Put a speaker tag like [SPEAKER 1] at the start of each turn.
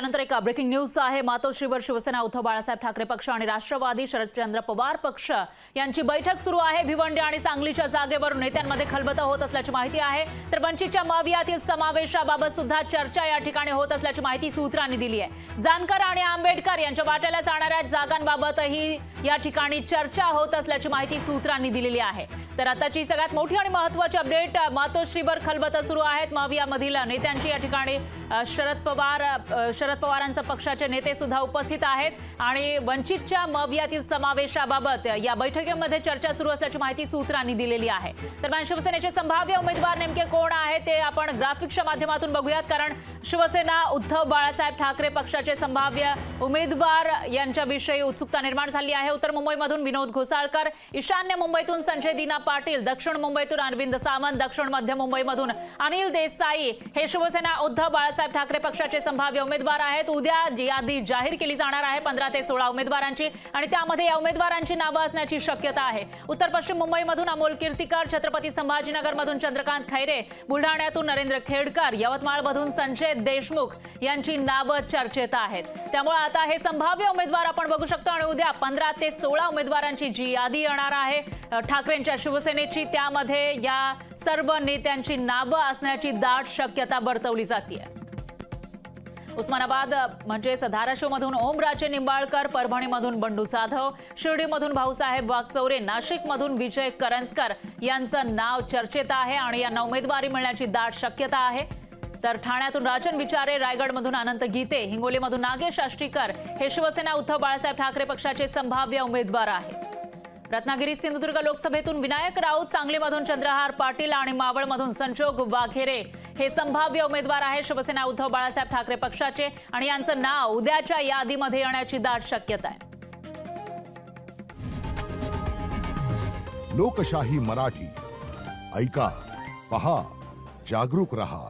[SPEAKER 1] त्यानंतर एक breaking news आहे। मातोश्रीवर शिवसेना, उद्धव बाळासाहेब ठाकरे पक्ष आणि राष्ट्रवादी शरदचंद्र पवार पक्ष यांची बैठक सुरू आहे। भिवंडी आणि सांगलीच्या जागेवर नेत्यांमध्ये खलबतं होत असल्याची माहिती आहे। तर वंचितच्या मवियातील समावेशाबाबत सुद्धा चर्चा या ठिकाणी होत असल्याची माहिती सूत्रांनी दिली आहे। जानकर आणि आंबेडकर यांच्या वाट्याला जाणाऱ्या जागांबाबतही या ठिकाणी चर्चा होत असल्याची माहिती सूत्रांनी दिलेली आहे। तर आताची सगळ्यात मोठी आणि महत्त्वाची अपडेट, मातोश्रीवर खलबतं सुरू आहेत। मवियामधील नेत्यांची या ठिकाणी शरद पवारांचा पक्षाचे नेते सुद्धा उपस्थित आहेत आणि वंचितच्या मवियातील समावेशाबाबत या बैठकीमध्ये चर्चा सुरू असल्याची माहिती सूत्रांनी दिलेली आहे। दरम्यान शिवसेनेचे संभाव्य उमेदवार नेमके कोण आहेत ते आपण ग्राफिक्सच्या माध्यमातून बघूयात, कारण शिवसेना, उद्धव बाळासाहेब ठाकरे पक्षाचे संभाव्य उमेदवार यांच्याविषयी उत्सुकता निर्माण झाली आहे। उत्तर मुंबईमधून विनोद घोसाळकर, ईशान्य मुंबईतून संजय दीना पाटील, दक्षिण मुंबईतून अरविंद सावंत, दक्षिण मध्य मुंबईमधून अनिल देसाई हे शिवसेना, उद्धव बाळासाहेब ठाकरे पक्षाचे संभाव्य उमेदवार आहेत। उद्या यादी जाहीर केली जाणार आहे 15 ते 16 उमेदवारांची आणि त्यामध्ये या उमेदवारांची नावे असण्याची शक्यता आहे। उत्तर पश्चिम मुंबईमधून अमोल कीर्तिकर, छत्रपती संभाजीनगरमधून चंद्रकांत खैरे, बुलढाण्यातून नरेंद्र खेडकर, यवतमाळमधून संजय देशमुख यांची नावे चर्चेत आहेत। त्यामुळे आता हे संभाव्य उमेदवार आपण बघू शकतो आणि उद्या 15 ते 16 उमेदवारांची जी यादी येणार आहे ठाकरेंच्या शिवसेनेची, त्यामध्ये या सर्व नेत्यांची नावे असण्याची दाट शक्यता वर्तवली जाते। उस्मानाबाद म्हणजेच धाराशिवमधून ओमराजे निंबाळकर, परभणीमधून बंडू जाधव, शिर्डीमधून भाऊसाहेब वागचौरे, नाशिकमधून विजय करंजकर यांचं नाव चर्चेत आहे आणि यांना उमेदवारी मिळण्याची दाट शक्यता आहे। तर ठाण्यातून राजन विचारे, रायगडमधून अनंत गीते, हिंगोलीमधून नागेश आष्टीकर हे शिवसेना, उद्धव बाळासाहेब ठाकरे पक्षाचे संभाव्य उमेदवार आहेत। रत्नागिरी, सिंधुदुर्ग लोकसभेतून विनायक राऊत, सांगलीमधून चंद्रहार पाटील आणि मावळमधून संजोग वाघेरे हे संभाव्य उमेदवार आहेत शिवसेना, उद्धव बाळासाहेब ठाकरे पक्षाचे आणि यांचं नाव उद्याच्या यादीमध्ये येण्याची दाट शक्यता आहे।
[SPEAKER 2] लोकशाही मराठी ऐका, पहा, जागरूक रहा।